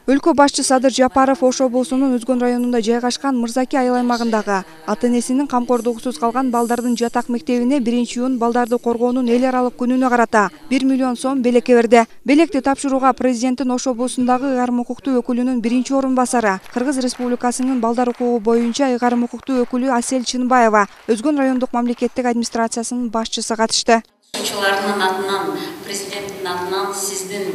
Өлкө башчы Садыр Жапаров Ош облусунун Өзгөн районунда жайгашкан Мырзаки айыл аймагындагы ата-энесинин камкордугусуз калган балдардын жатак мектебине 1-июнь балдарды коргоонун эл аралык күнүнө карата 1 миллион сом белекке берди. Белекти тапшырууга президенттин Ош облусундагы ыйгарым укуктуу өкүлүнүн 1-орун басары, Кыргыз Республикасынын балдар укугу боюнча ыйгарым укуктуу өкүлү Асель Чынбаева, Өзгөн райондук мамлекеттик администрациясынын башчысы катышты. Окуучулардын атынан, президенттин атынан сиздин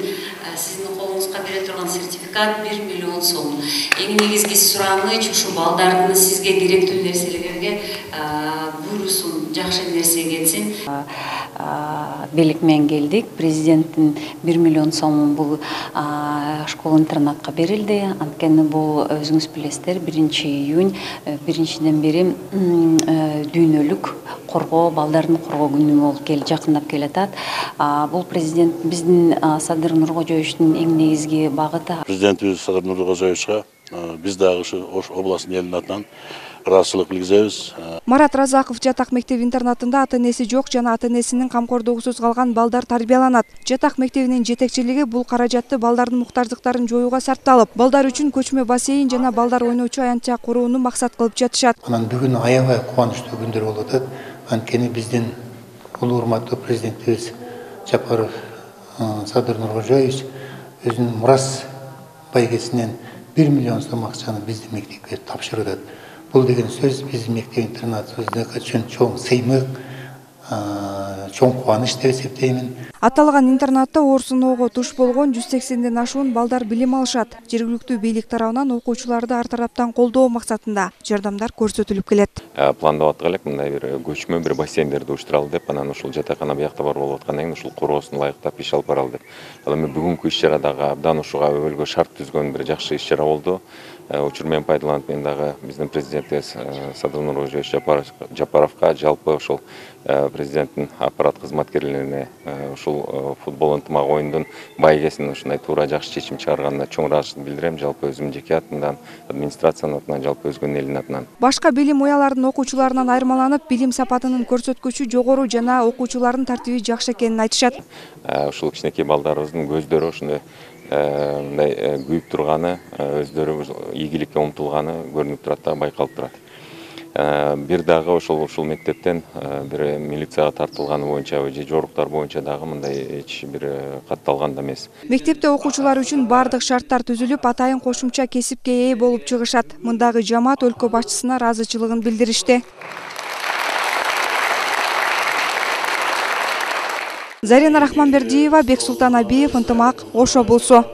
колуңузга бере турган сертификат 1 миллион сом. Эң негизги сураныч ушу балдардын сизге керектүү нерселерге буйрусун, жакшы нерсе кетсин. Белек менен келдик. Президенттин 1 миллион сомун бул школа-интернатка берилди. Анткени бул өзүңүз билесиздер, 1-июнь биринчиден бери дүйнөлүк коргоо, балдардын коргоо күнү болуп жакындап келатат. Бул президент биздин Садыр Нуркожоевичтин эң негизги багыты. Президентибиз Садыр Нуркожоевичке биз дагы Ош областынын элинин атынан ыраазычылык билгизебиз. Марат Разаков жатак мектеп-интернатында ата-энеси жок жана ата-энесинин камкордугусуз калган балдар тарбияланат. Жатак мектебинин жетекчилиги бул каражатты балдардын муктаждыктарын жоюуга сарпталып, балдар үчүн көчмө бассейн жана балдар ойночу аянтча курууну максат кылып жатышат. Анан бүгүн аябай кубанычтуу күндөр болуп атат. Анткени биздин улуу урматтуу президентибиз Жапаров Садыр Нуркожоевич өзүнүн мурас байгесинен 1 миллион сом акчаны биздин мектепке тапшырып атат. Бул деген сөз биздин мектеп-интернатыбызга үчүн чоң сыймык, чоң кубаныч деп эсептеймин. Аталган интернатта оор сыноого туш болгон 180ден ашуун балдар билим алышат. Жергиликтүү бийлик тарабынан окуучуларды ар тараптан колдоо максатында жардамдар көрсөтүлүп келет. Пландап аткан элек мындай бир көчмө бир бассейндерди уюштуралы деп, анан ушул жатакана биякта бар болуп аткандан кийин ушул куроосун ылайыктап иш алып баралы деп. Ал эми бүгүнкү иш чарадагы абдан ушуга өбөлгө шарт түзгөн бир жакшы иш чара болду. Учур менен пайдаланып мен дагы биздин президентибиз Садыр Нуркожоевич Жапаровка, жалпы ушул президенттин аппарат кызматкерлерине ушул футбол ынтымак оюндун байгесин ушундай туура жакшы чечим чыгарганына чоң ыраазычылык билдирем. Жалпы өзүмдүн жеке атымдан, администрациянын атынан, жалпы Өзгөн элинин атынан. Башка билим уяларынын окуучуларынан айырмаланып, билим сапатынын көрсөткүчү жогору жана окуучулардын тартиби жакшы экенин айтышат. Ушул кичинекей балдарыбыздын көздөрү ушундай мындай күйүп турганы, өздөрү ийгиликке умтулганы көрүнүп турат да, байкалып турат. Бир дагы ушул мектептен бир милицияга тартылганы боюнча же жоруктар боюнча дагы мындай эч бир катталган да эмес. Мектепте окуучулар үчүн бардык шарттар түзүлүп, атайын кошумча кесипке ээ болуп чыгышат. Мындагы жамаат өлкө башчысына ыраазычылыгын билдиришти. Зарина Рахманбердиева, Бексултан Абиев, Ынтымак, Ош облусу.